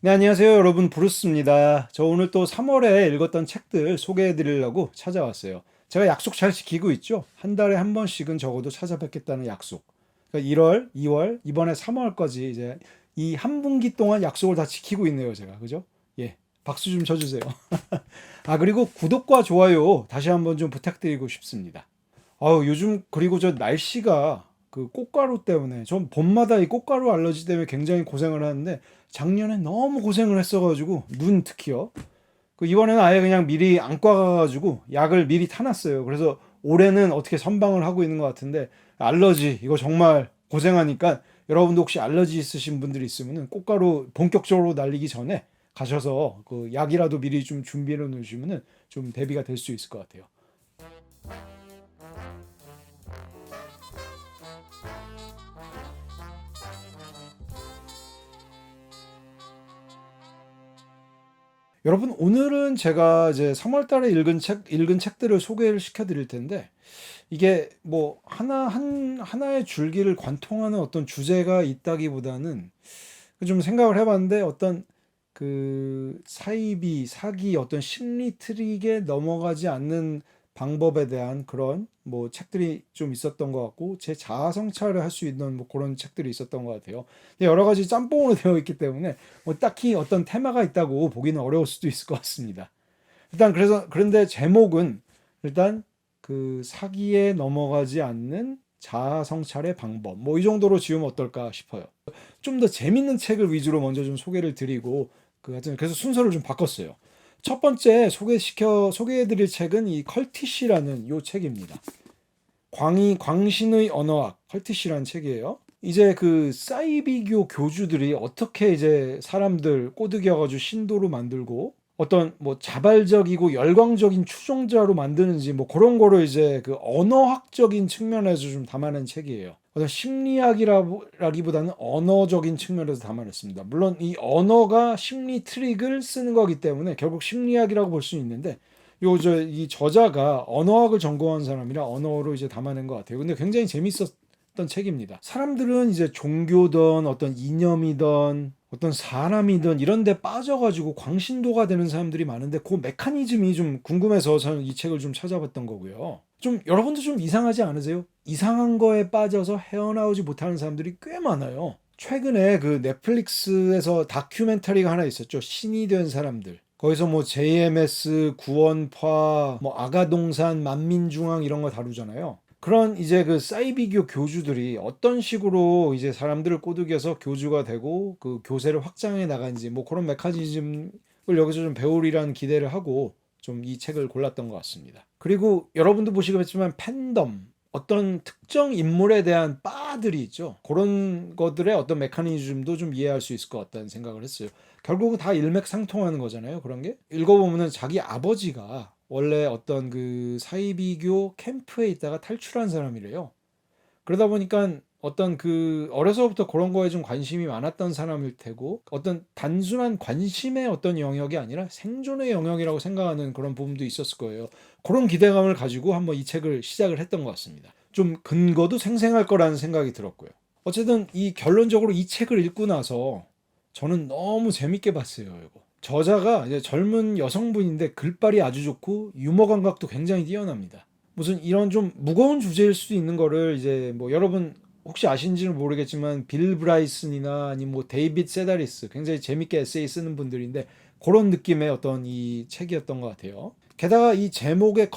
네, 안녕하세요. 여러분, 브루스입니다. 저 오늘 또 3월에 읽었던 책들 소개해 드리려고 찾아왔어요. 제가 약속 잘 지키고 있죠? 한 달에 한 번씩은 적어도 찾아뵙겠다는 약속. 그러니까 1월, 2월, 이번에 3월까지 이제 이 한 분기 동안 약속을 다 지키고 있네요, 제가. 그죠? 예. 박수 좀 쳐주세요. 아, 그리고 구독과 좋아요 다시 한번 좀 부탁드리고 싶습니다. 아우, 요즘 그리고 저 날씨가 그 꽃가루 때문에 전 봄마다 이 꽃가루 알러지 때문에 굉장히 고생을 하는데 작년에 너무 고생을 했어가지고 눈 특히요. 그 이번에는 아예 그냥 미리 안과 가가지고 약을 미리 타놨어요. 그래서 올해는 어떻게 선방을 하고 있는 것 같은데 알러지 이거 정말 고생하니까 여러분도 혹시 알러지 있으신 분들이 있으면은 꽃가루 본격적으로 날리기 전에 가셔서 그 약이라도 미리 좀 준비해 놓으시면은 좀 대비가 될 수 있을 것 같아요. 여러분, 오늘은 제가 이제 3월 달에 읽은 책들을 소개를 시켜 드릴 텐데, 이게 뭐, 하나의 줄기를 관통하는 어떤 주제가 있다기보다는 좀 생각을 해봤는데, 어떤 그 사기, 어떤 심리 트릭에 넘어가지 않는 방법에 대한 그런 뭐 책들이 좀 있었던 것 같고, 제 자아 성찰을 할 수 있는 뭐 그런 책들이 있었던 것 같아요. 근데 여러 가지 짬뽕으로 되어 있기 때문에 뭐 딱히 어떤 테마가 있다고 보기는 어려울 수도 있을 것 같습니다. 일단 그런데 제목은 일단 그 사기에 넘어가지 않는 자아 성찰의 방법. 뭐 이 정도로 지으면 어떨까 싶어요. 좀 더 재밌는 책을 위주로 먼저 좀 소개를 드리고 그 하여튼 그래서 순서를 좀 바꿨어요. 첫 번째 소개해드릴 책은 이 컬티시라는 요 책입니다. 광신의 언어학 컬티시라는 책이에요. 이제 그 사이비교 교주들이 어떻게 이제 사람들 꼬드겨가지고 신도로 만들고 어떤 뭐 자발적이고 열광적인 추종자로 만드는지 뭐 그런 거를 이제 그 언어학적인 측면에서 좀 담아낸 책이에요. 어떤 심리학이라기보다는 언어적인 측면에서 담아냈습니다. 물론 이 언어가 심리 트릭을 쓰는 거기 때문에 결국 심리학이라고 볼 수 있는데 이 저자가 언어학을 전공한 사람이라 언어로 이제 담아낸 것 같아요. 근데 굉장히 재밌었던 책입니다. 사람들은 이제 종교든 어떤 이념이든 어떤 사람이든 이런 데 빠져가지고 광신도가 되는 사람들이 많은데 그 메커니즘이 좀 궁금해서 저는 이 책을 좀 찾아봤던 거고요. 좀 여러분도 좀 이상하지 않으세요? 이상한 거에 빠져서 헤어나오지 못하는 사람들이 꽤 많아요. 최근에 그 넷플릭스에서 다큐멘터리가 하나 있었죠. 신이 된 사람들. 거기서 뭐 JMS, 구원파, 뭐 아가동산, 만민중앙 이런 거 다루잖아요. 그런 이제 그 사이비교 교주들이 어떤 식으로 이제 사람들을 꼬드겨서 교주가 되고 그 교세를 확장해 나간지 뭐 그런 메커니즘을 여기서 좀 배우리라는 기대를 하고 좀 이 책을 골랐던 것 같습니다. 그리고 여러분도 보시겠지만 팬덤, 어떤 특정 인물에 대한 바들이 있죠. 그런 것들의 어떤 메커니즘도 좀 이해할 수 있을 것 같다는 생각을 했어요. 결국은 다 일맥상통하는 거잖아요. 그런 게 읽어보면은 자기 아버지가 원래 어떤 그 사이비교 캠프에 있다가 탈출한 사람이래요. 그러다 보니까 어떤 그 어려서부터 그런 거에 좀 관심이 많았던 사람일 테고 어떤 단순한 관심의 어떤 영역이 아니라 생존의 영역이라고 생각하는 그런 부분도 있었을 거예요. 그런 기대감을 가지고 한번 이 책을 시작을 했던 것 같습니다. 좀 근거도 생생할 거라는 생각이 들었고요. 어쨌든 이 결론적으로 이 책을 읽고 나서 저는 너무 재밌게 봤어요, 이거. 저자가 이제 젊은 여성분인데 글빨이 아주 좋고 유머 감각도 굉장히 뛰어납니다. 무슨 이런 좀 무거운 주제일 수도 있는 거를 이제 뭐 여러분 혹시 아신지는 모르겠지만 빌 브라이슨이나 아니면 뭐 데이빗 세다리스 굉장히 재밌게 에세이 쓰는 분들인데 그런 느낌의 어떤 이 책이었던 것 같아요. 게다가 이 제목의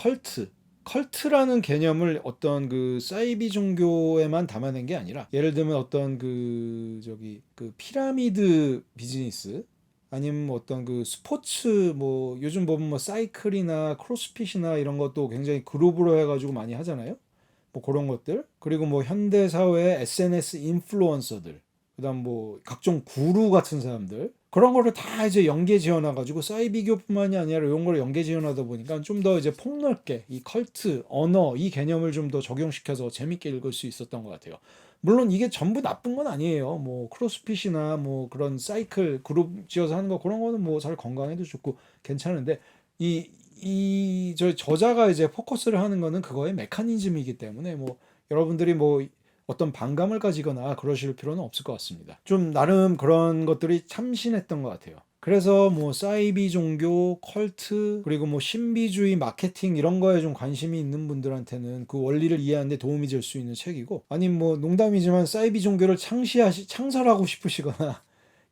컬트라는 개념을 어떤 그 사이비 종교에만 담아낸 게 아니라 예를 들면 어떤 그 저기 그 피라미드 비즈니스 아니면 뭐 어떤 그 스포츠 뭐 요즘 보면 뭐 사이클이나 크로스핏이나 이런 것도 굉장히 그룹으로 해가지고 많이 하잖아요. 뭐 그런 것들 그리고 뭐 현대 사회의 SNS 인플루언서들 그다음 뭐 각종 구루 같은 사람들 그런 거를 다 이제 연계 지어놔 가지고 사이비교뿐만이 아니라 이런 걸 연계 지어놔다 보니까 좀 더 이제 폭넓게 이 컬트 언어 이 개념을 좀 더 적용시켜서 재밌게 읽을 수 있었던 것 같아요. 물론 이게 전부 나쁜 건 아니에요. 뭐 크로스핏이나 뭐 그런 사이클 그룹 지어서 하는 거 그런 거는 뭐 잘 건강에도 좋고 괜찮은데 이 저자가 이제 포커스를 하는 거는 그거의 메커니즘이기 때문에 뭐 여러분들이 뭐 어떤 반감을 가지거나 그러실 필요는 없을 것 같습니다. 좀 나름 그런 것들이 참신했던 것 같아요. 그래서 뭐 사이비 종교, 컬트, 그리고 뭐 신비주의 마케팅 이런 거에 좀 관심이 있는 분들한테는 그 원리를 이해하는 데 도움이 될 수 있는 책이고, 아니면 뭐 농담이지만 사이비 종교를 창설하고 싶으시거나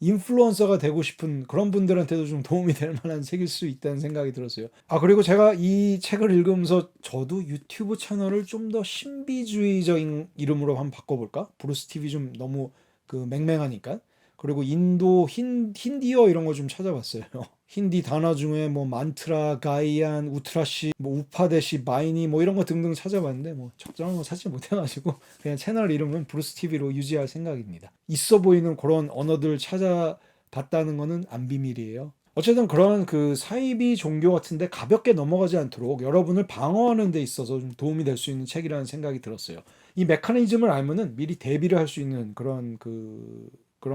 인플루언서가 되고 싶은 그런 분들한테도 좀 도움이 될 만한 책일 수 있다는 생각이 들었어요. 아, 그리고 제가 이 책을 읽으면서 저도 유튜브 채널을 좀 더 신비주의적인 이름으로 한번 바꿔볼까? 브루스 TV 좀 너무 그 맹맹하니까. 그리고 인도 힌디어 이런 거 좀 찾아봤어요. 힌디 단어 중에 뭐 만트라, 가이안, 우트라시, 뭐 우파데시, 마이니 뭐 이런 거 등등 찾아봤는데 뭐 적절한 거 찾지 못해가지고 그냥 채널 이름은 브루스 TV로 유지할 생각입니다. 있어 보이는 그런 언어들 찾아봤다는 거는 안 비밀이에요. 어쨌든 그런 그 사이비 종교 같은데 가볍게 넘어가지 않도록 여러분을 방어하는 데 있어서 좀 도움이 될 수 있는 책이라는 생각이 들었어요. 이 메커니즘을 알면은 미리 대비를 할 수 있는 그런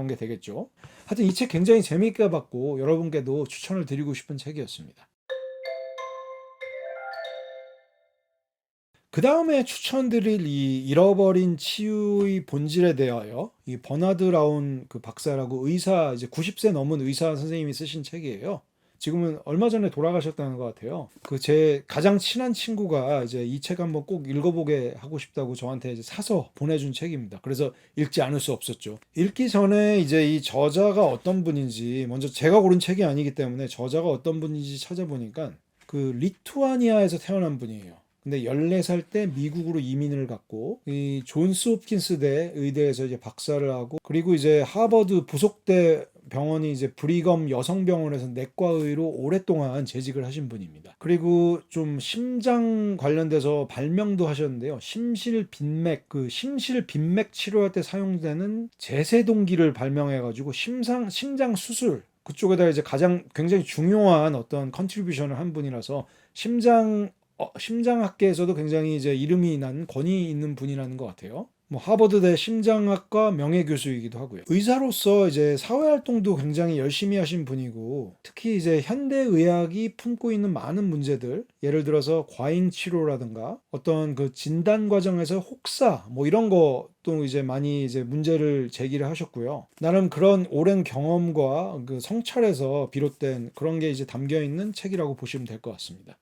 게 되겠죠. 하여튼 이 책 굉장히 재미있게 봤고 여러분께도 추천을 드리고 싶은 책이었습니다. 그 다음에 추천드릴 이 잃어버린 치유의 본질에 대하여 이 버나드 라운 그 박사라고 의사, 이제 90세 넘은 의사 선생님이 쓰신 책이에요. 지금은 얼마 전에 돌아가셨다는 것 같아요. 그 제 가장 친한 친구가 이제 이 책 한번 꼭 읽어보게 하고 싶다고 저한테 이제 사서 보내준 책입니다. 그래서 읽지 않을 수 없었죠. 읽기 전에 이제 이 저자가 어떤 분인지, 먼저 제가 고른 책이 아니기 때문에 저자가 어떤 분인지 찾아보니까 그 리투아니아에서 태어난 분이에요. 근데 14살 때 미국으로 이민을 갔고, 이 존스 홉킨스 의대에서 이제 박사를 하고, 그리고 이제 하버드 부속대 병원이 이제 브리검 여성병원에서 내과의로 오랫동안 재직을 하신 분입니다. 그리고 좀 심장 관련돼서 발명도 하셨는데요. 심실빈맥 치료할 때 사용되는 제세동기를 발명해가지고 심장 수술 그쪽에다 이제 가장 굉장히 중요한 어떤 컨트리뷰션을 한 분이라서 심장학계에서도 굉장히 이제 이름이 난 권위 있는 분이라는 것 같아요. 뭐 하버드대 심장학과 명예교수이기도 하고요. 의사로서 이제 사회활동도 굉장히 열심히 하신 분이고, 특히 이제 현대의학이 품고 있는 많은 문제들, 예를 들어서 과잉 치료라든가 어떤 그 진단 과정에서 혹사 뭐 이런 것도 이제 많이 이제 문제를 제기를 하셨고요. 나름 그런 오랜 경험과 그 성찰에서 비롯된 그런 게 이제 담겨 있는 책이라고 보시면 될 것 같습니다.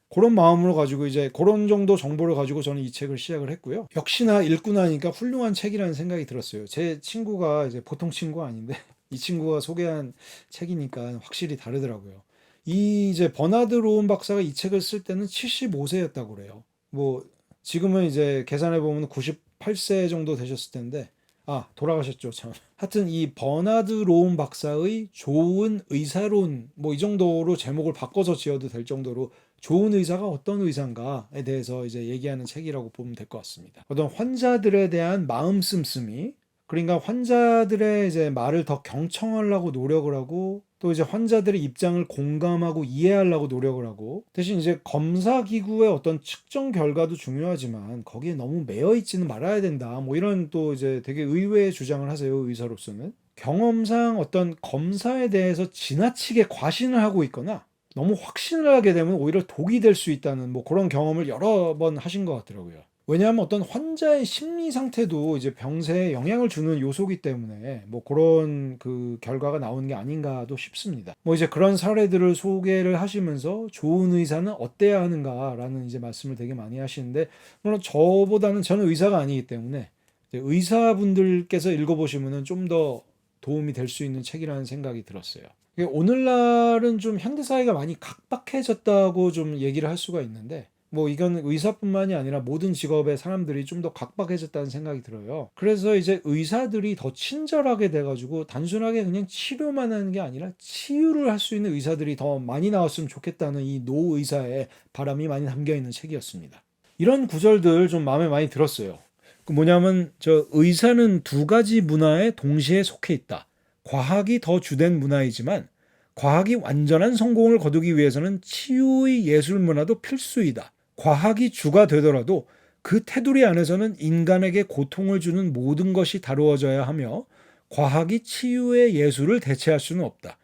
그런 마음으로 가지고 이제 그런 정도 정보를 가지고 저는 이 책을 시작을 했고요. 역시나 읽고 나니까 훌륭한 책이라는 생각이 들었어요. 제 친구가 이제 보통 친구가 아닌데 이 친구가 소개한 책이니까 확실히 다르더라고요. 이 이제 버나드 로운 박사가 이 책을 쓸 때는 75세였다고 그래요. 뭐 지금은 이제 계산해 보면 98세 정도 되셨을 텐데, 아, 돌아가셨죠, 참. 하여튼 이 버나드 로운 박사의 좋은 의사론 뭐 이 정도로 제목을 바꿔서 지어도 될 정도로 좋은 의사가 어떤 의사인가에 대해서 이제 얘기하는 책이라고 보면 될 것 같습니다. 어떤 환자들에 대한 마음 씀씀이, 그러니까 환자들의 이제 말을 더 경청하려고 노력을 하고, 또 이제 환자들의 입장을 공감하고 이해하려고 노력을 하고, 대신 이제 검사 기구의 어떤 측정 결과도 중요하지만 거기에 너무 매여 있지는 말아야 된다. 뭐 이런 또 이제 되게 의외의 주장을 하세요, 의사로서는. 경험상 어떤 검사에 대해서 지나치게 과신을 하고 있거나 너무 확신을 하게 되면 오히려 독이 될 수 있다는 뭐 그런 경험을 여러 번 하신 것 같더라고요. 왜냐하면 어떤 환자의 심리 상태도 이제 병세에 영향을 주는 요소이기 때문에 뭐 그런 그 결과가 나오는 게 아닌가도 싶습니다. 뭐 이제 그런 사례들을 소개를 하시면서 좋은 의사는 어때야 하는가라는 이제 말씀을 되게 많이 하시는데, 물론 저는 의사가 아니기 때문에 의사분들께서 읽어보시면은 좀 더 도움이 될 수 있는 책이라는 생각이 들었어요. 오늘날은 좀 현대사회가 많이 각박해졌다고 좀 얘기를 할 수가 있는데, 뭐 이건 의사뿐만이 아니라 모든 직업의 사람들이 좀 더 각박해졌다는 생각이 들어요. 그래서 이제 의사들이 더 친절하게 돼가지고 단순하게 그냥 치료만 하는 게 아니라 치유를 할 수 있는 의사들이 더 많이 나왔으면 좋겠다는 이 노의사의 바람이 많이 담겨 있는 책이었습니다. 이런 구절들 좀 마음에 많이 들었어요. 그 뭐냐면 저 의사는 두 가지 문화에 동시에 속해 있다. 과학이 더 주된 문화이지만 과학이 완전한 성공을 거두기 위해서는 치유의 예술 문화도 필수이다. 과학이 주가 되더라도 그 테두리 안에서는 인간에게 고통을 주는 모든 것이 다루어져야 하며 과학이 치유의 예술을 대체할 수는 없다.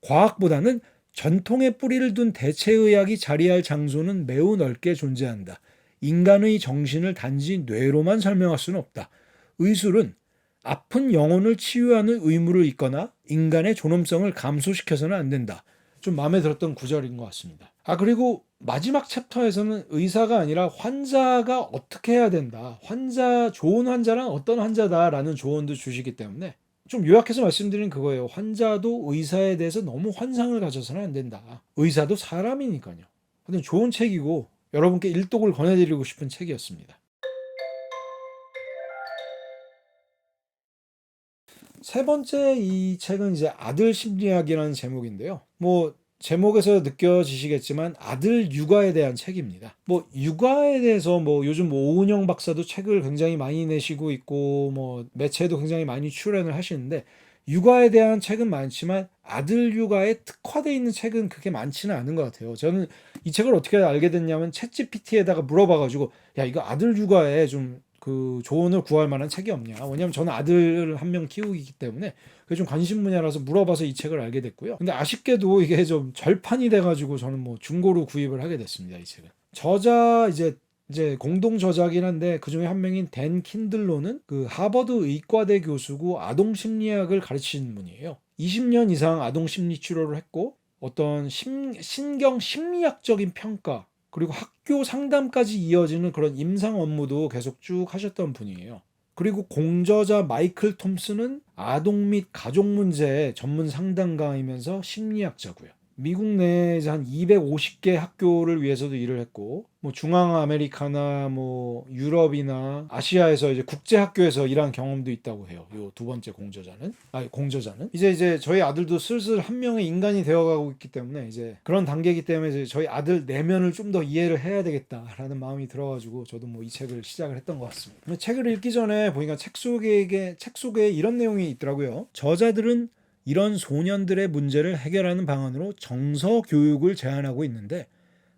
과학보다는 전통의 뿌리를 둔 대체의학이 자리할 장소는 매우 넓게 존재한다. 인간의 정신을 단지 뇌로만 설명할 수는 없다. 의술은 아픈 영혼을 치유하는 의무를 잇거나 인간의 존엄성을 감소시켜서는 안 된다. 좀 마음에 들었던 구절인 것 같습니다. 그리고 마지막 챕터에서는 의사가 아니라 환자가 어떻게 해야 된다. 좋은 환자란 어떤 환자다라는 조언도 주시기 때문에 좀 요약해서 말씀드린 그거예요. 환자도 의사에 대해서 너무 환상을 가져서는 안 된다. 의사도 사람이니까요. 하여튼 좋은 책이고 여러분께 일독을 권해드리고 싶은 책이었습니다. 세 번째 이 책은 이제 아들 심리학이라는 제목인데요. 뭐 제목에서 느껴지시겠지만 아들 육아에 대한 책입니다. 뭐 육아에 대해서 뭐 요즘 뭐 오은영 박사도 책을 굉장히 많이 내시고 있고 뭐 매체도 굉장히 많이 출연을 하시는데 육아에 대한 책은 많지만 아들 육아에 특화되어 있는 책은 그렇게 많지는 않은 것 같아요. 저는 이 책을 어떻게 알게 됐냐면 챗GPT에다가 물어봐가지고 야 이거 아들 육아에 좀 그 조언을 구할 만한 책이 없냐. 왜냐면 저는 아들을 한 명 키우기 때문에 그게 좀 관심 분야라서 물어봐서 이 책을 알게 됐고요. 근데 아쉽게도 이게 좀 절판이 돼가지고 저는 뭐 중고로 구입을 하게 됐습니다. 이 책은. 저자 이제 공동 저자긴 한데 그 중에 한 명인 댄 킨들로는 그 하버드 의과대 교수고 아동 심리학을 가르치는 분이에요. 20년 이상 아동 심리 치료를 했고 어떤 신경 심리학적인 평가 그리고 학교 상담까지 이어지는 그런 임상 업무도 계속 쭉 하셨던 분이에요. 그리고 공저자 마이클 톰슨은 아동 및 가족 문제 전문 상담가이면서 심리학자고요. 미국 내에 한 250개 학교를 위해서도 일을 했고, 뭐 중앙 아메리카나 뭐 유럽이나 아시아에서 이제 국제 학교에서 일한 경험도 있다고 해요. 요 두 번째 공저자는 이제 저희 아들도 슬슬 한 명의 인간이 되어가고 있기 때문에 이제 그런 단계이기 때문에 이제 저희 아들 내면을 좀 더 이해를 해야 되겠다라는 마음이 들어가지고 저도 뭐 이 책을 시작을 했던 것 같습니다. 책을 읽기 전에 보니까 책 속에 이런 내용이 있더라고요. 저자들은 이런 소년들의 문제를 해결하는 방안으로 정서 교육을 제안하고 있는데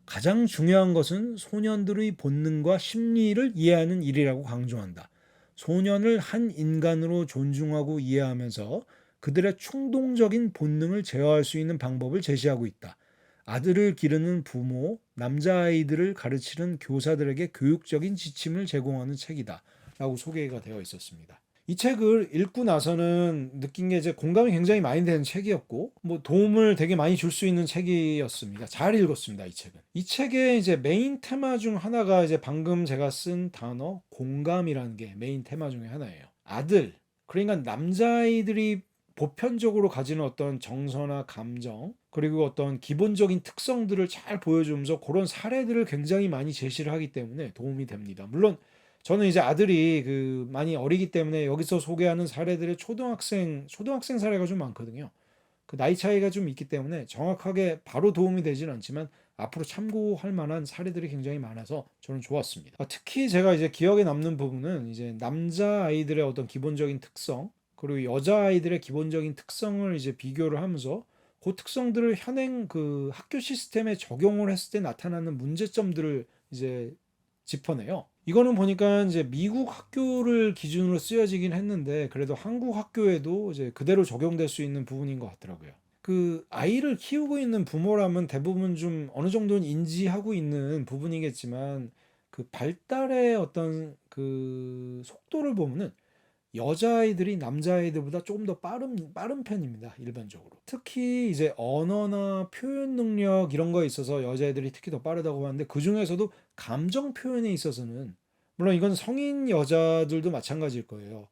가장 중요한 것은 소년들의 본능과 심리를 이해하는 일이라고 강조한다. 소년을 한 인간으로 존중하고 이해하면서 그들의 충동적인 본능을 제어할 수 있는 방법을 제시하고 있다. 아들을 기르는 부모, 남자아이들을 가르치는 교사들에게 교육적인 지침을 제공하는 책이다. 라고 소개가 되어 있었습니다. 이 책을 읽고 나서는 느낀 게 이제 공감이 굉장히 많이 되는 책이었고, 뭐 도움을 되게 많이 줄 수 있는 책이었습니다. 잘 읽었습니다, 이 책은. 이 책의 이제 메인 테마 중 하나가 이제 방금 제가 쓴 단어 공감이라는 게 메인 테마 중에 하나예요. 아들, 그러니까 남자아이들이 보편적으로 가지는 어떤 정서나 감정, 그리고 어떤 기본적인 특성들을 잘 보여주면서 그런 사례들을 굉장히 많이 제시를 하기 때문에 도움이 됩니다. 물론 저는 이제 아들이 그 많이 어리기 때문에 여기서 소개하는 사례들의 초등학생 사례가 좀 많거든요. 그 나이 차이가 좀 있기 때문에 정확하게 바로 도움이 되진 않지만 앞으로 참고할 만한 사례들이 굉장히 많아서 저는 좋았습니다. 특히 제가 이제 기억에 남는 부분은 이제 남자 아이들의 어떤 기본적인 특성 그리고 여자 아이들의 기본적인 특성을 이제 비교를 하면서 그 특성들을 현행 그 학교 시스템에 적용을 했을 때 나타나는 문제점들을 이제 짚어내요. 이거는 보니까 이제 미국 학교를 기준으로 쓰여지긴 했는데 그래도 한국 학교에도 이제 그대로 적용될 수 있는 부분인 것 같더라고요. 그 아이를 키우고 있는 부모라면 대부분 좀 어느 정도는 인지하고 있는 부분이겠지만 그 발달의 어떤 그 속도를 보면은 여자아이들이 남자아이들보다 조금 더 빠른 편입니다. 일반적으로. 특히 이제 언어나 표현 능력 이런 거에 있어서 여자애들이 특히 더 빠르다고 하는데 그 중에서도 감정 표현에 있어서는 물론 이건 성인 여자들도 마찬가지일 거예요.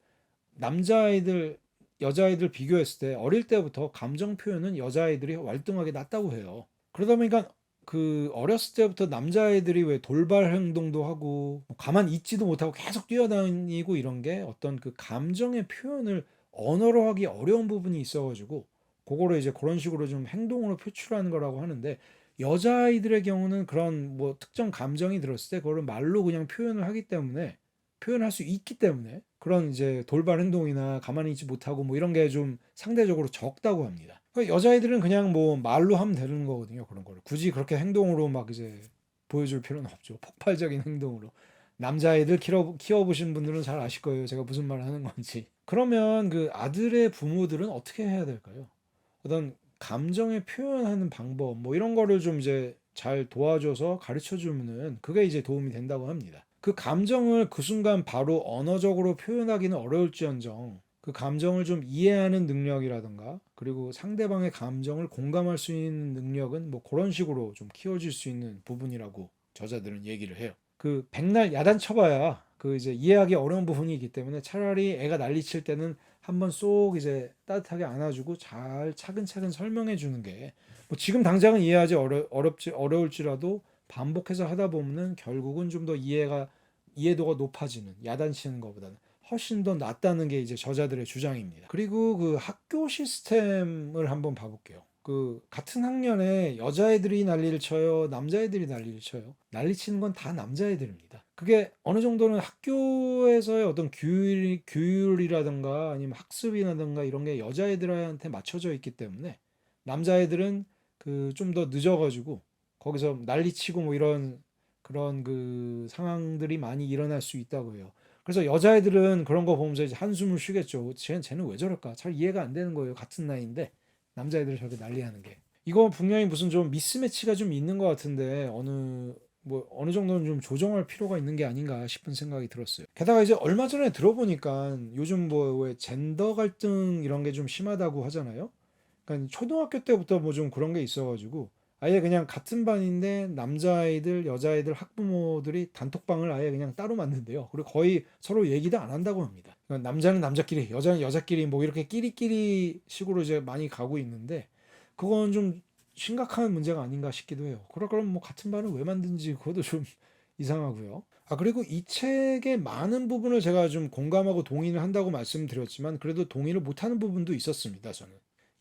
남자아이들, 여자아이들 비교했을 때 어릴 때부터 감정 표현은 여자아이들이 월등하게 낮다고 해요. 그러다 보니까 그 어렸을 때부터 남자애들이 왜 돌발 행동도 하고 뭐 가만히 있지도 못하고 계속 뛰어다니고 이런 게 어떤 그 감정의 표현을 언어로 하기 어려운 부분이 있어가지고 그거를 이제 그런 식으로 좀 행동으로 표출하는 거라고 하는데 여자아이들의 경우는 그런 뭐 특정 감정이 들었을 때 그거를 말로 그냥 표현을 하기 때문에 표현할 수 있기 때문에 그런 이제 돌발 행동이나 가만히 있지 못하고 뭐 이런 게 좀 상대적으로 적다고 합니다. 그러니까 여자아이들은 그냥 뭐 말로 하면 되는 거거든요. 그런 거를. 굳이 그렇게 행동으로 막 이제 보여줄 필요는 없죠. 폭발적인 행동으로. 남자아이들 키워보신 분들은 잘 아실 거예요. 제가 무슨 말을 하는 건지. 그러면 그 아들의 부모들은 어떻게 해야 될까요? 어떤 감정의 표현하는 방법 뭐 이런 거를 좀 이제 잘 도와줘서 가르쳐 주면은 그게 이제 도움이 된다고 합니다. 그 감정을 그 순간 바로 언어적으로 표현하기는 어려울지언정 그 감정을 좀 이해하는 능력이라든가 그리고 상대방의 감정을 공감할 수 있는 능력은 뭐 그런 식으로 좀 키워질 수 있는 부분이라고 저자들은 얘기를 해요. 그 백날 야단 쳐봐야 그 이제 이해하기 어려운 부분이기 때문에 차라리 애가 난리칠 때는 한번 쏙 이제 따뜻하게 안아주고 잘 차근차근 설명해 주는 게 뭐 지금 당장은 이해하지 어려울지라도 반복해서 하다 보면은 결국은 좀 더 이해도가 높아지는 야단치는 것보다는 훨씬 더 낫다는 게 이제 저자들의 주장입니다. 그리고 그 학교 시스템을 한번 봐볼게요. 그 같은 학년에 여자애들이 난리를 쳐요, 남자애들이 난리를 쳐요. 난리치는 건 다 남자애들입니다. 그게 어느 정도는 학교에서의 어떤 규율이라든가 아니면 학습이라든가 이런 게 여자애들한테 맞춰져 있기 때문에 남자애들은 그 좀 더 늦어가지고 거기서 난리치고 뭐 이런 그런 그 상황들이 많이 일어날 수 있다고 해요. 그래서 여자애들은 그런 거 보면서 이제 한숨을 쉬겠죠. 쟤는 왜 저럴까? 잘 이해가 안 되는 거예요. 같은 나이인데 남자애들 저렇게 난리하는 게. 이거 분명히 무슨 좀 미스매치가 좀 있는 것 같은데 어느 정도는 좀 조정할 필요가 있는 게 아닌가 싶은 생각이 들었어요. 게다가 이제 얼마 전에 들어보니까 요즘 뭐 왜 젠더 갈등 이런 게 좀 심하다고 하잖아요. 그러니까 초등학교 때부터 뭐 좀 그런 게 있어가지고 아예 그냥 같은 반인데 남자아이들, 여자아이들 학부모들이 단톡방을 아예 그냥 따로 만든대요. 그리고 거의 서로 얘기도 안 한다고 합니다. 그러니까 남자는 남자끼리, 여자는 여자끼리 뭐 이렇게 끼리끼리 식으로 이제 많이 가고 있는데 그건 좀 심각한 문제가 아닌가 싶기도 해요. 그럼 뭐 같은 반을 왜 만든지 그것도 좀 이상하고요. 아, 그리고 이 책의 많은 부분을 제가 좀 공감하고 동의를 한다고 말씀드렸지만 그래도 동의를 못하는 부분도 있었습니다, 저는.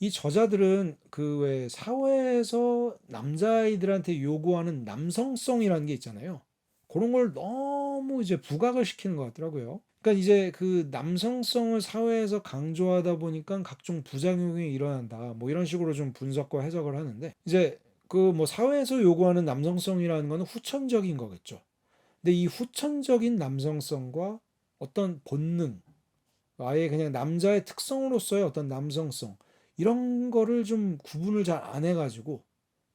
이 저자들은 그 왜 사회에서 남자아이들한테 요구하는 남성성이라는 게 있잖아요. 그런 걸 너무 이제 부각을 시키는 것 같더라고요. 그러니까 이제 그 남성성을 사회에서 강조하다 보니까 각종 부작용이 일어난다. 뭐 이런 식으로 좀 분석과 해석을 하는데 이제 그 뭐 사회에서 요구하는 남성성이라는 거는 후천적인 거겠죠. 근데 이 후천적인 남성성과 어떤 본능, 아예 그냥 남자의 특성으로서의 어떤 남성성 이런 거를 좀 구분을 잘 안 해가지고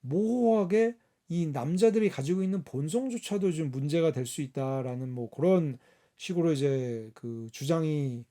모호하게 이 남자들이 가지고 있는 본성조차도 좀 문제가 될 수 있다라는 뭐 그런 식으로 이제 그 주장이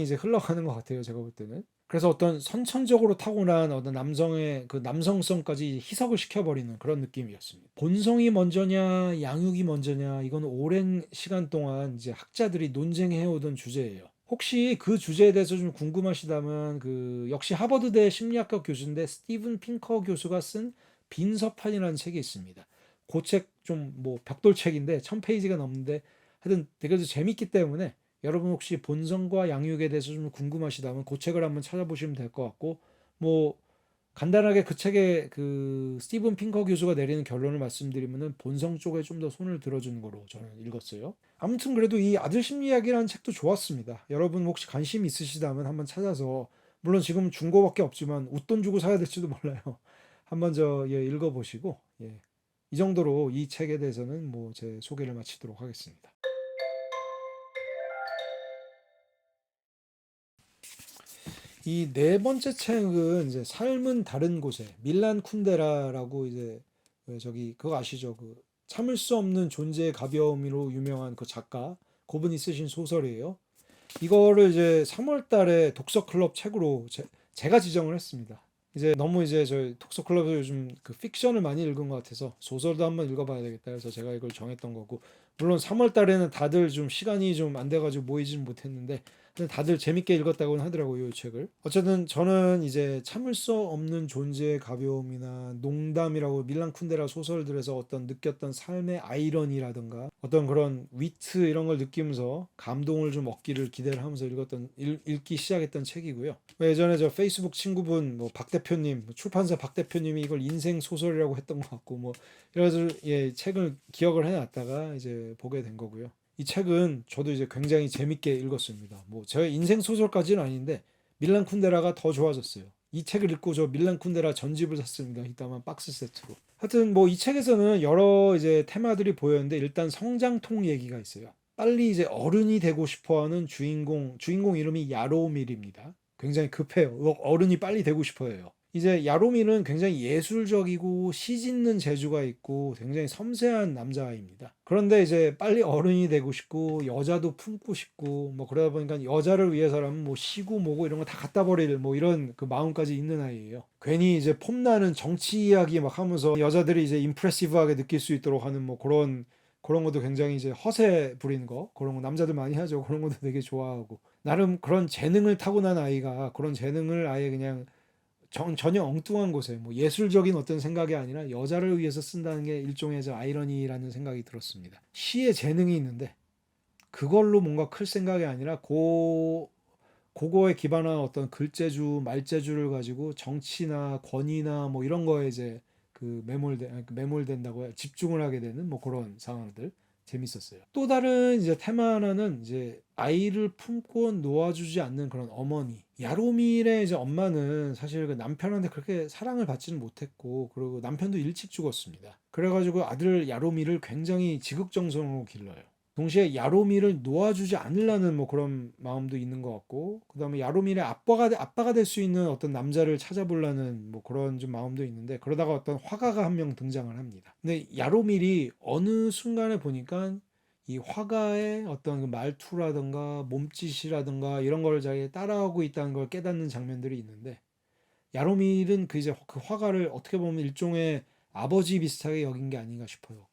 이제 흘러가는 것 같아요. 제가 볼 때는. 그래서 어떤 선천적으로 타고난 어떤 남성의 그 남성성까지 희석을 시켜버리는 그런 느낌이었습니다. 본성이 먼저냐, 양육이 먼저냐, 이건 오랜 시간 동안 이제 학자들이 논쟁해오던 주제예요. 혹시 그 주제에 대해서 좀 궁금하시다면 그 역시 하버드대 심리학과 교수인데 스티븐 핑커 교수가 쓴 빈서판이라는 책이 있습니다. 그 책 좀 뭐 벽돌책인데 1000페이지가 넘는데 하여튼 되게 재밌기 때문에 여러분 혹시 본성과 양육에 대해서 좀 궁금하시다면 그 책을 한번 찾아보시면 될 것 같고 뭐 간단하게 그 책에 그 스티븐 핑커 교수가 내리는 결론을 말씀드리면은 본성 쪽에 좀 더 손을 들어주는 거로 저는 읽었어요. 아무튼 그래도 이 아들 심리학이라는 책도 좋았습니다. 여러분 혹시 관심 있으시다면 한번 찾아서 물론 지금 중고밖에 없지만 웃돈 주고 사야 될지도 몰라요. 한번 읽어보시고 이 정도로 이 책에 대해서는 뭐 제 소개를 마치도록 하겠습니다. 이 네 번째 책은 이제 삶은 다른 곳에 밀란 쿤데라라고 이제 그 저기 그거 아시죠? 그 참을 수 없는 존재의 가벼움으로 유명한 그 작가 그분이 쓰신 소설이에요. 이거를 이제 3월 달에 독서 클럽 책으로 제가 지정을 했습니다. 이제 너무 이제 저희 독서 클럽에서 요즘 그 픽션을 많이 읽은 것 같아서 소설도 한번 읽어봐야 되겠다 해서 제가 이걸 정했던 거고 물론 3월 달에는 다들 좀 시간이 좀 안 돼가지고 모이지는 못했는데 근데 다들 재밌게 읽었다고는 하더라고요, 이 책을. 어쨌든 저는 이제 참을 수 없는 존재의 가벼움이나 농담이라고 밀란 쿤데라 소설들에서 어떤 느꼈던 삶의 아이러니라든가 어떤 그런 위트 이런 걸 느끼면서 감동을 좀 얻기를 기대를 하면서 읽기 시작했던 책이고요. 예전에 저 페이스북 친구분 뭐 박 대표님 출판사 박 대표님이 이걸 인생 소설이라고 했던 것 같고 뭐 이래서 책을 기억을 해놨다가 이제 보게 된 거고요. 이 책은 저도 이제 굉장히 재밌게 읽었습니다. 뭐 제 인생 소설까지는 아닌데 밀란 쿤데라가 더 좋아졌어요. 이 책을 읽고 저 밀란 쿤데라 전집을 샀습니다. 이따만 박스 세트로. 하여튼 뭐 이 책에서는 여러 이제 테마들이 보였는데 일단 성장통 얘기가 있어요. 빨리 이제 어른이 되고 싶어하는 주인공 이름이 야로밀입니다. 굉장히 급해요. 어른이 빨리 되고 싶어해요. 이제 야로미는 굉장히 예술적이고 시 짓는 재주가 있고 굉장히 섬세한 남자아이입니다. 그런데 이제 빨리 어른이 되고 싶고 여자도 품고 싶고 뭐 그러다 보니까 여자를 위해서라면 뭐 시고 뭐고 이런 거 다 갖다 버릴 뭐 이런 그 마음까지 있는 아이예요. 괜히 이제 폼나는 정치 이야기 막 하면서 여자들이 이제 임프레시브하게 느낄 수 있도록 하는 뭐 그런 것도 굉장히 이제 허세 부리는 거 그런 거 남자들 많이 하죠. 그런 것도 되게 좋아하고 나름 그런 재능을 타고난 아이가 그런 재능을 아예 그냥 전혀 엉뚱한 곳에 뭐 예술적인 어떤 생각이 아니라 여자를 위해서 쓴다는 게 일종의 저 아이러니라는 생각이 들었습니다. 시에 재능이 있는데 그걸로 뭔가 클 생각이 아니라 그거에 기반한 어떤 글재주, 말재주를 가지고 정치나 권위나 뭐 이런 거에 이제 매몰된다고 해요. 집중을 하게 되는 뭐 그런 상황들 재밌었어요. 또 다른 이제 테마 하나는 이제 아이를 품고 놓아주지 않는 그런 어머니. 야로밀의 이제 엄마는 사실 그 남편한테 그렇게 사랑을 받지는 못했고, 그리고 남편도 일찍 죽었습니다. 그래가지고 아들 야로밀을 굉장히 지극정성으로 길러요. 동시에 야로미를 놓아주지 않으려는 뭐 그런 마음도 있는 것 같고, 그 다음에 야로미의 아빠가 될 수 있는 어떤 남자를 찾아보려는 뭐 그런 좀 마음도 있는데, 그러다가 어떤 화가가 한 명 등장을 합니다. 근데 야로밀이 어느 순간에 보니까 이 화가의 어떤 그 말투라든가 몸짓이라든가 이런 걸 자기 따라하고 있다는 걸 깨닫는 장면들이 있는데, 야로밀은 그 이제 그 화가를 어떻게 보면 일종의 아버지 비슷하게 여긴 게 아닌가 싶어요.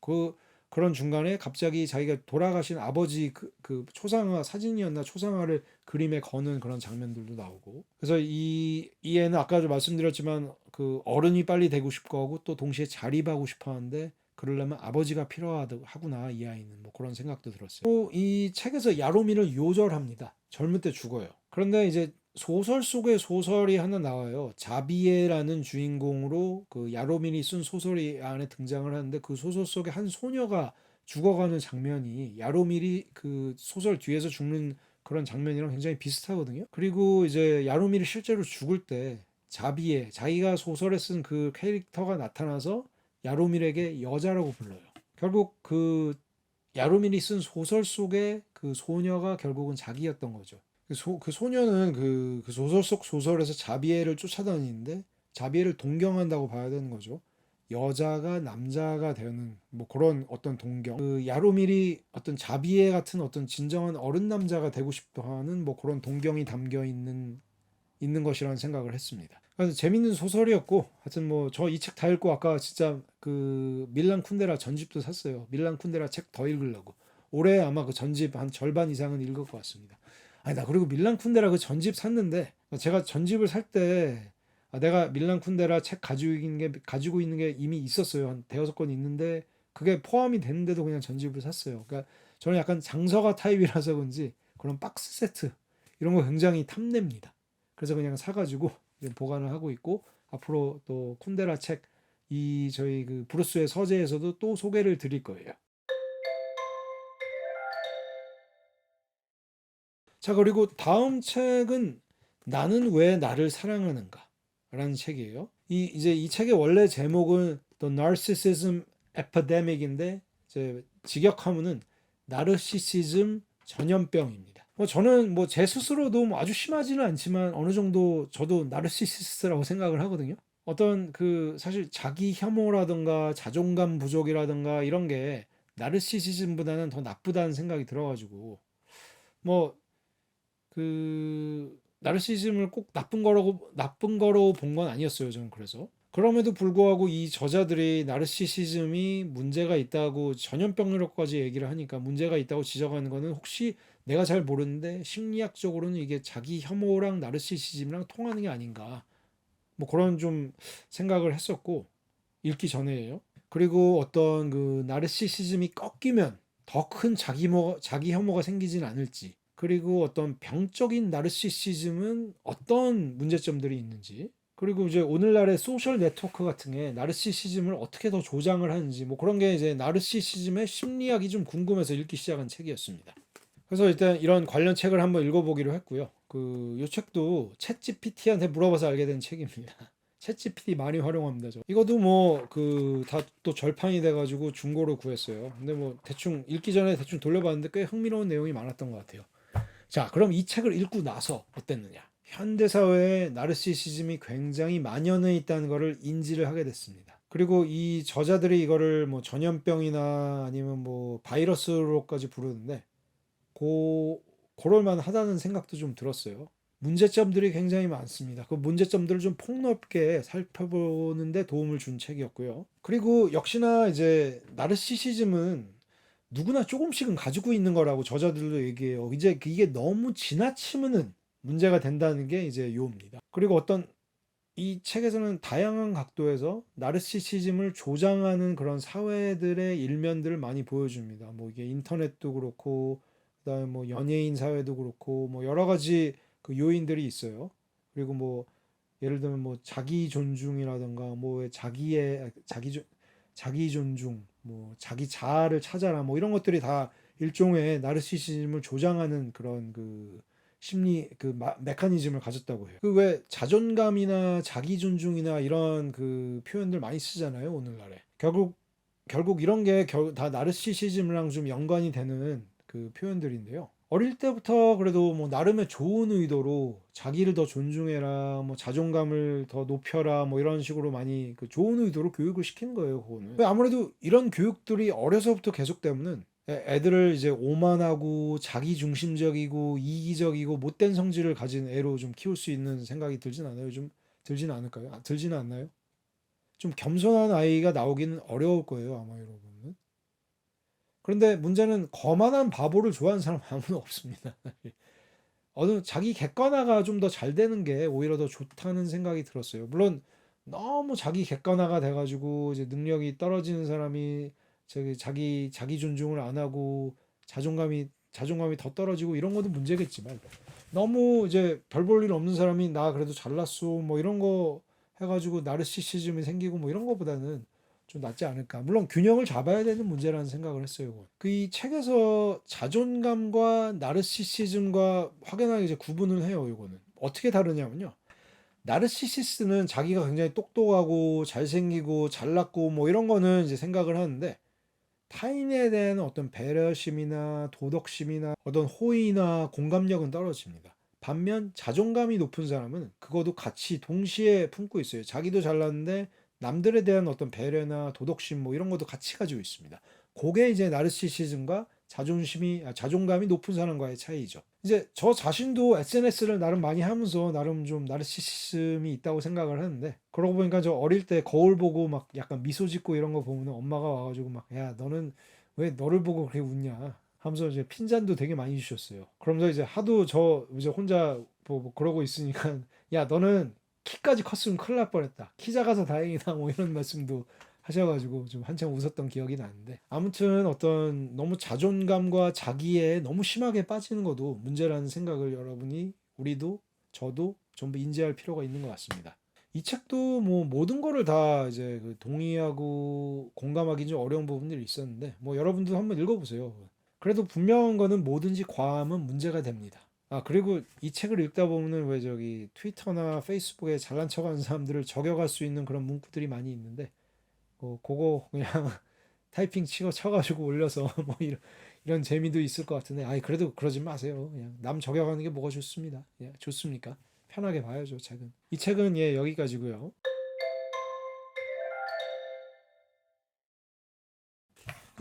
그런 중간에 갑자기 자기가 돌아가신 아버지 그 초상화 사진이었나 초상화를 그림에 거는 그런 장면들도 나오고. 그래서 이 애는 아까도 말씀드렸지만 그 어른이 빨리 되고 싶고 하고 또 동시에 자립하고 싶어 하는데 그러려면 아버지가 필요하구나 이 아이는 뭐 그런 생각도 들었어요. 또 이 책에서 야로미를 요절합니다. 젊을 때 죽어요. 그런데 이제 소설 속에 소설이 하나 나와요. 자비에라는 주인공으로 그 야로민이 쓴 소설이 안에 등장을 하는데 그 소설 속에 한 소녀가 죽어가는 장면이 야로밀이 그 소설 뒤에서 죽는 그런 장면이랑 굉장히 비슷하거든요. 그리고 이제 야로밀이 실제로 죽을 때 자비에 자기가 소설에 쓴 그 캐릭터가 나타나서 야로밀에게 여자라고 불러요. 결국 그 야로밀이 쓴 소설 속의 그 소녀가 결국은 자기였던 거죠. 그 소녀는 그 소설 속 소설에서 자비에를 쫓아다니는데 자비에를 동경한다고 봐야 되는 거죠. 여자가 남자가 되는 뭐 그런 어떤 동경. 그 야로밀이 어떤 자비에 같은 어떤 진정한 어른 남자가 되고 싶어하는 뭐 그런 동경이 담겨 있는 것이라는 생각을 했습니다. 그래서 재밌는 소설이었고 하여튼 뭐 저 이 책 다 읽고 아까 진짜 그 밀란 쿤데라 전집도 샀어요. 밀란 쿤데라 책 더 읽으려고. 올해 아마 그 전집 한 절반 이상은 읽을 것 같습니다. 아니 나 그리고 밀란 쿤데라 그 전집 샀는데 제가 전집을 살 때 내가 밀란 쿤데라 책 가지고 있는 게 이미 있었어요. 한 대여섯 권 있는데 그게 포함이 됐는데도 그냥 전집을 샀어요. 그러니까 저는 약간 장서가 타입이라서 그런지 그런 박스 세트 이런 거 굉장히 탐냅니다. 그래서 그냥 사가지고 보관을 하고 있고 앞으로 또 쿤데라 책 이 저희 그 브루스의 서재에서도 또 소개를 드릴 거예요. 자, 그리고 다음 책은 나는 왜 나를 사랑하는가? 라는 책이에요. 이제 이 책의 원래 제목은 The Narcissism Epidemic인데, 이제 직역하면은 나르시시즘 전염병입니다. 뭐 저는 뭐 제 스스로도 뭐 아주 심하지는 않지만 어느 정도 저도 나르시시스트라고 생각을 하거든요. 어떤 그 사실 자기 혐오라든가 자존감 부족이라든가 이런 게 나르시시즘보다는 더 나쁘다는 생각이 들어가지고 뭐 그 나르시즘을 꼭 나쁜 거로 본 건 아니었어요. 저는 그래서 그럼에도 불구하고 이 저자들이 나르시시즘이 문제가 있다고 전염병이라고까지 얘기를 하니까 문제가 있다고 지적하는 거는 혹시 내가 잘 모르는데 심리학적으로는 이게 자기 혐오랑 나르시시즘이랑 통하는 게 아닌가 뭐 그런 좀 생각을 했었고 읽기 전에예요. 그리고 어떤 그 나르시시즘이 꺾이면 더 큰 자기 혐오가 생기진 않을지 그리고 어떤 병적인 나르시시즘은 어떤 문제점들이 있는지 그리고 이제 오늘날의 소셜 네트워크 같은 게 나르시시즘을 어떻게 더 조장을 하는지 뭐 그런 게 이제 나르시시즘의 심리학이 좀 궁금해서 읽기 시작한 책이었습니다. 그래서 일단 이런 관련 책을 한번 읽어보기로 했고요. 이 책도 챗 GPT한테 물어봐서 알게 된 책입니다. 챗 GPT 많이 활용합니다. 이것도 뭐 다 또 절판이 돼가지고 중고로 구했어요. 근데 뭐 대충 읽기 전에 대충 돌려봤는데 꽤 흥미로운 내용이 많았던 것 같아요. 자, 그럼 이 책을 읽고 나서 어땠느냐? 현대 사회에 나르시시즘이 굉장히 만연해 있다는 것을 인지를 하게 됐습니다. 그리고 이 저자들이 이거를 뭐 전염병이나 아니면 뭐 바이러스로까지 부르는데 그럴 만하다는 생각도 좀 들었어요. 문제점들이 굉장히 많습니다. 그 문제점들을 좀 폭넓게 살펴보는데 도움을 준 책이었고요. 그리고 역시나 이제 나르시시즘은 누구나 조금씩은 가지고 있는 거라고 저자들도 얘기해요. 이제 이게 너무 지나치면은 문제가 된다는 게 이제 요입니다. 그리고 이 책에서는 다양한 각도에서 나르시시즘을 조장하는 그런 사회들의 일면들을 많이 보여줍니다. 뭐 이게 인터넷도 그렇고, 그다음에 뭐 연예인 사회도 그렇고, 뭐 여러 가지 그 요인들이 있어요. 그리고 뭐 예를 들면 뭐 자기 존중이라든가 뭐 자기 존중, 뭐 자기 자아를 찾아라, 뭐 이런 것들이 다 일종의 나르시시즘을 조장하는 그런 그 심리 그 메커니즘을 가졌다고 해요. 그 왜 자존감이나 자기 존중이나 이런 그 표현들 많이 쓰잖아요, 오늘날에. 결국 이런 게 다 나르시시즘이랑 좀 연관이 되는 그 표현들인데요. 어릴 때부터 그래도 뭐 나름의 좋은 의도로 자기를 더 존중해라, 뭐 자존감을 더 높여라, 뭐 이런 식으로 많이 그 좋은 의도로 교육을 시키는 거예요, 그거는. 아무래도 이런 교육들이 어려서부터 계속되면은 애들을 이제 오만하고 자기중심적이고 이기적이고 못된 성질을 가진 애로 좀 키울 수 있는 생각이 들진 않아요? 좀 들진 않을까요? 들지는 않나요? 좀 겸손한 아이가 나오기는 어려울 거예요, 아마 여러분은. 그런데 문제는 거만한 바보를 좋아하는 사람 아무도 없습니다. 자기 객관화가 좀 더 잘 되는 게 오히려 더 좋다는 생각이 들었어요. 물론 너무 자기 객관화가 돼가지고 이제 능력이 떨어지는 사람이 자기 존중을 안 하고 자존감이 더 떨어지고 이런 것도 문제겠지만, 너무 이제 별 볼 일 없는 사람이 나 그래도 잘났어 뭐 이런 거 해가지고 나르시시즘이 생기고 뭐 이런 거보다는 좀 낫지 않을까. 물론 균형을 잡아야 되는 문제라는 생각을 했어요. 그 이 책에서 자존감과 나르시시즘과 확연하게 이제 구분을 해요. 이거는 어떻게 다르냐면요. 나르시시스는 자기가 굉장히 똑똑하고 잘생기고 잘났고 뭐 이런 거는 이제 생각을 하는데, 타인에 대한 어떤 배려심이나 도덕심이나 어떤 호의나 공감력은 떨어집니다. 반면 자존감이 높은 사람은 그것도 같이 동시에 품고 있어요. 자기도 잘났는데 남들에 대한 어떤 배려나 도덕심 뭐 이런 것도 같이 가지고 있습니다. 그게 이제 나르시시즘과 자존감이 높은 사람과의 차이죠. 이제 저 자신도 SNS를 나름 많이 하면서 나름 좀 나르시시즘이 있다고 생각을 하는데, 그러고 보니까 저 어릴 때 거울 보고 막 약간 미소 짓고 이런 거 보면 엄마가 와가지고 막, 야 너는 왜 너를 보고 그렇게 웃냐 하면서 이제 핀잔도 되게 많이 주셨어요. 그러면서 이제 하도 저 이제 혼자 뭐 그러고 있으니까 야 너는 키까지 컸으면 큰일 날 뻔했다, 키 작아서 다행이다, 뭐 이런 말씀도 하셔가지고 좀 한참 웃었던 기억이 나는데, 아무튼 어떤 너무 자존감과 자기에 너무 심하게 빠지는 것도 문제라는 생각을 우리도 저도 전부 인지할 필요가 있는 것 같습니다. 이 책도 뭐 모든 거를 다 이제 그 동의하고 공감하기 좀 어려운 부분들이 있었는데, 뭐 여러분도 한번 읽어보세요. 그래도 분명한 거는 뭐든지 과하면 문제가 됩니다. 그리고 이 책을 읽다 보면은 왜 저기 트위터나 페이스북에 잘난 척하는 사람들을 저격할 수 있는 그런 문구들이 많이 있는데, 그거 그냥 타이핑 쳐가지고 올려서 뭐 이런 재미도 있을 것 같은데, 그래도 그러지 마세요. 그냥 남 저격하는 게 뭐가 좋습니다. 예, 좋습니까? 편하게 봐야죠, 책은. 이 책은 예, 여기까지고요.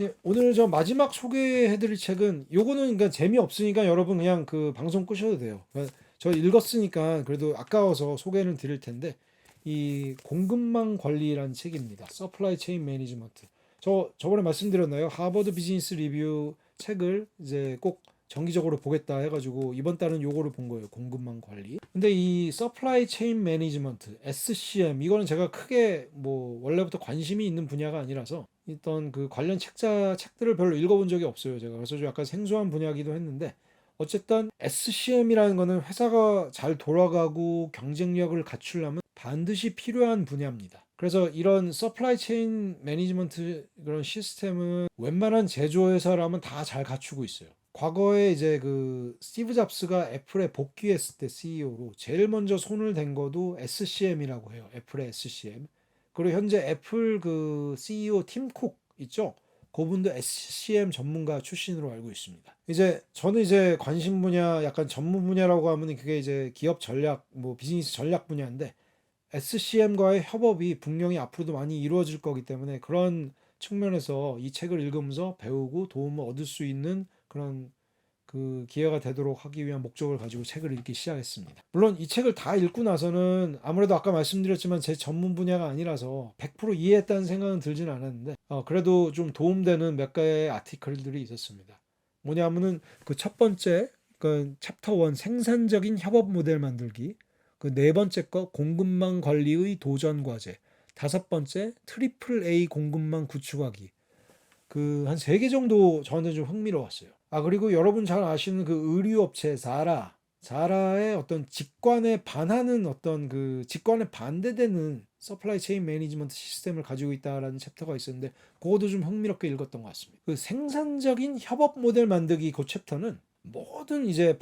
예, 오늘 저 마지막 소개해드릴 책은 요거는 그러니까 재미없으니까 여러분 그냥 그 방송 끄셔도 돼요. 저 읽었으니까 그래도 아까워서 소개는 드릴 텐데, 이 공급망 관리라는 책입니다. 서플라이 체인 매니지먼트. 저번에 말씀드렸나요? 하버드 비즈니스 리뷰 책을 이제 꼭 정기적으로 보겠다 해가지고 이번 달은 요거를 본 거예요. 공급망 관리. 근데 이 서플라이 체인 매니지먼트 SCM 이거는 제가 크게 뭐 원래부터 관심이 있는 분야가 아니라서 일단 그 관련 책들을 별로 읽어본 적이 없어요. 제가 그래서 좀 약간 생소한 분야이기도 했는데, 어쨌든 SCM이라는 거는 회사가 잘 돌아가고 경쟁력을 갖추려면 반드시 필요한 분야입니다. 그래서 이런 서플라이 체인 매니지먼트 그런 시스템은 웬만한 제조회사라면 다 잘 갖추고 있어요. 과거에 이제 그 스티브 잡스가 애플에 복귀했을 때 CEO로 제일 먼저 손을 댄 것도 SCM이라고 해요. 애플의 SCM. 그리고 현재 애플 그 CEO 팀 쿡 있죠? 그분도 SCM 전문가 출신으로 알고 있습니다. 이제 저는 이제 관심 분야 약간 전문 분야라고 하면 그게 이제 기업 전략, 뭐 비즈니스 전략 분야인데 SCM과의 협업이 분명히 앞으로도 많이 이루어질 거기 때문에 그런 측면에서 이 책을 읽으면서 배우고 도움을 얻을 수 있는 그런 그 기회가 되도록 하기 위한 목적을 가지고 책을 읽기 시작했습니다. 물론 이 책을 다 읽고 나서는 아무래도 아까 말씀드렸지만 제 전문 분야가 아니라서 100% 이해했다는 생각은 들진 않았는데 그래도 좀 도움되는 몇 개의 아티클들이 있었습니다. 뭐냐면은 그 첫 번째 그 챕터 1 생산적인 협업 모델 만들기, 그 네 번째 거 공급망 관리의 도전 과제, 다섯 번째 트리플 A 공급망 구축하기, 그 한 세 개 정도 저한테 좀 흥미로웠어요. 그리고 여러분 잘 아시는 그 의류 업체 자라의 어떤 직관에 반하는 어떤 그 직관에 반대되는 서플라이 체인 매니지먼트 시스템을 가지고 있다라는 챕터가 있었는데 그것도 좀 흥미롭게 읽었던 것 같습니다. 그 생산적인 협업 모델 만들기 그 챕터는 모든 이제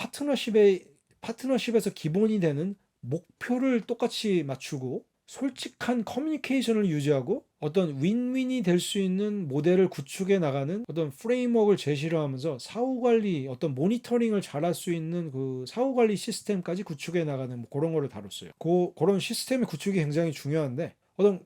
파트너십에서 기본이 되는 목표를 똑같이 맞추고 솔직한 커뮤니케이션을 유지하고 어떤 윈윈이 될 수 있는 모델을 구축해 나가는 어떤 프레임워크를 제시를 하면서 사후 관리, 어떤 모니터링을 잘할 수 있는 그 사후 관리 시스템까지 구축해 나가는 뭐 그런 거를 다뤘어요. 그런 시스템의 구축이 굉장히 중요한데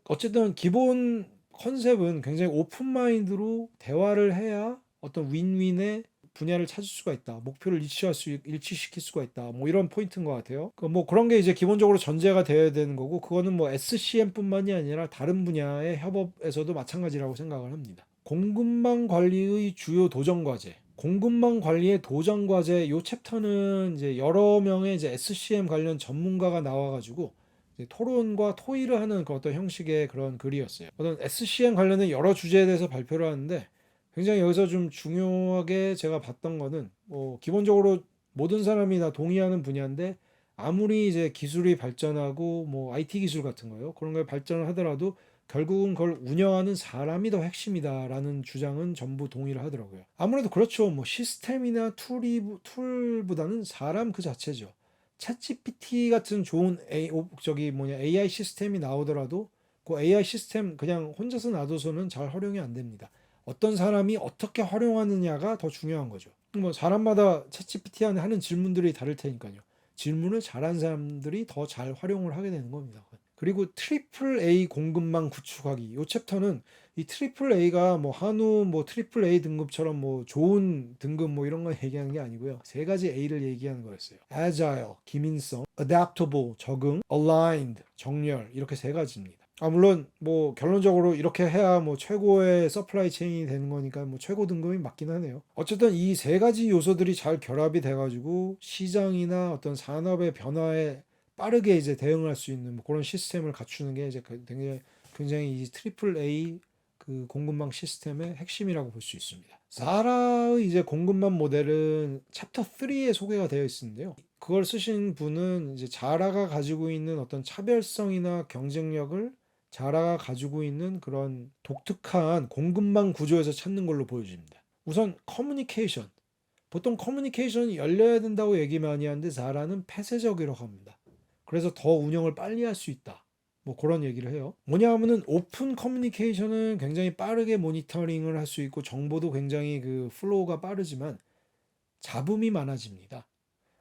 어쨌든 기본 컨셉은 굉장히 오픈 마인드로 대화를 해야 어떤 윈윈의 분야를 찾을 수가 있다. 목표를 일치시킬 수가 있다. 뭐 이런 포인트인 것 같아요. 뭐 그런 게 이제 기본적으로 전제가 되어야 되는 거고, 그거는 뭐 SCM뿐만이 아니라 다른 분야의 협업에서도 마찬가지라고 생각을 합니다. 공급망 관리의 주요 도전 과제. 공급망 관리의 도전 과제 이 챕터는 이제 여러 명의 이제 SCM 관련 전문가가 나와가지고 토론과 토의를 하는 그 어떤 형식의 그런 글이었어요. 어떤 SCM 관련된 여러 주제에 대해서 발표를 하는데 굉장히 여기서 좀 중요하게 제가 봤던 거는 뭐 기본적으로 모든 사람이 다 동의하는 분야인데 아무리 이제 기술이 발전하고 뭐 IT 기술 같은 거요 그런 걸 발전을 하더라도 결국은 그걸 운영하는 사람이 더 핵심이다라는 주장은 전부 동의를 하더라고요. 아무래도 그렇죠. 뭐 시스템이나 툴보다는 사람 그 자체죠. 챗GPT 같은 좋은 AI 시스템이 나오더라도 그 AI 시스템 그냥 혼자서 놔둬서는 잘 활용이 안 됩니다. 어떤 사람이 어떻게 활용하느냐가 더 중요한 거죠. 뭐 사람마다 챗GPT한테 하는 질문들이 다를 테니까요. 질문을 잘한 사람들이 더 잘 활용을 하게 되는 겁니다. 그리고 트리플 A 공급망 구축하기. 이 챕터는 이 트리플 A가 뭐 한우 뭐 트리플 A 등급처럼 뭐 좋은 등급 뭐 이런 거 얘기하는 게 아니고요. 세 가지 A를 얘기하는 거였어요. Agile, 기민성, Adaptable, 적응, Aligned, 정렬 이렇게 세 가지입니다. 물론 뭐 결론적으로 이렇게 해야 뭐 최고의 서플라이 체인이 되는 거니까 뭐 최고 등급이 맞긴 하네요. 어쨌든 이 세 가지 요소들이 잘 결합이 돼가지고 시장이나 어떤 산업의 변화에 빠르게 이제 대응할 수 있는 뭐 그런 시스템을 갖추는 게 이제 굉장히 이 트리플 A 그 공급망 시스템의 핵심이라고 볼 수 있습니다. 자라의 이제 공급망 모델은 챕터 3에 소개가 되어 있는데요. 그걸 쓰신 분은 이제 자라가 가지고 있는 어떤 차별성이나 경쟁력을 자라가 가지고 있는 그런 독특한 공급망 구조에서 찾는 걸로 보여집니다. 우선 커뮤니케이션. 보통 커뮤니케이션이 열려야 된다고 얘기 많이 하는데 자라는 폐쇄적이라고 합니다. 그래서 더 운영을 빨리 할 수 있다. 뭐 그런 얘기를 해요. 뭐냐 하면은 오픈 커뮤니케이션은 굉장히 빠르게 모니터링을 할 수 있고 정보도 굉장히 그 플로우가 빠르지만 잡음이 많아집니다.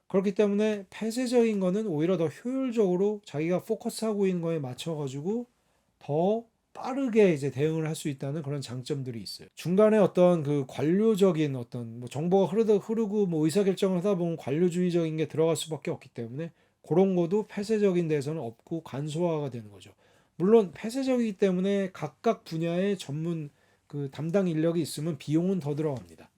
그렇기 때문에 폐쇄적인 거는 오히려 더 효율적으로 자기가 포커스하고 있는 거에 맞춰가지고 더 빠르게 이제 대응을 할 수 있다는 그런 장점들이 있어요. 중간에 어떤 그 관료적인 어떤 뭐 정보가 흐르고 뭐 의사결정을 하다 보면 관료주의적인 게 들어갈 수밖에 없기 때문에 그런 것도 폐쇄적인 데서는 없고 간소화가 되는 거죠. 물론 폐쇄적이기 때문에 각각 분야의 전문 그 담당 인력이 있으면 비용은 더 들어갑니다.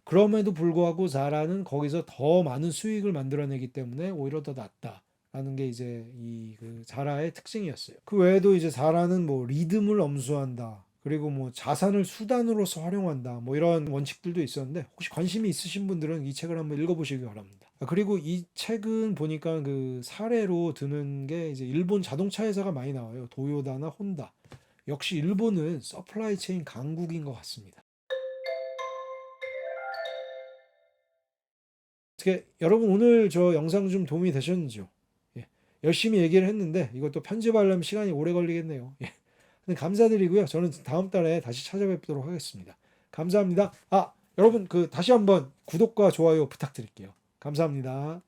그럼에도 불구하고 자라는 거기서 더 많은 수익을 만들어내기 때문에 오히려 더 낫다라는 게 이제 이 자라의 특징이었어요. 그 외에도 이제 자라는 뭐 리듬을 엄수한다. 그리고 뭐 자산을 수단으로서 활용한다. 뭐 이런 원칙들도 있었는데 혹시 관심이 있으신 분들은 이 책을 한번 읽어보시기 바랍니다. 그리고 이 책은 보니까 그 사례로 드는 게 이제 일본 자동차 회사가 많이 나와요. 도요다나 혼다. 역시 일본은 서플라이 체인 강국인 것 같습니다. 어떻게 여러분 오늘 저 영상 좀 도움이 되셨는지요? 예, 열심히 얘기를 했는데 이것도 편집하려면 시간이 오래 걸리겠네요. 예, 근데 감사드리고요. 저는 다음 달에 다시 찾아뵙도록 하겠습니다. 감사합니다. 여러분 다시 한번 구독과 좋아요 부탁드릴게요. 감사합니다.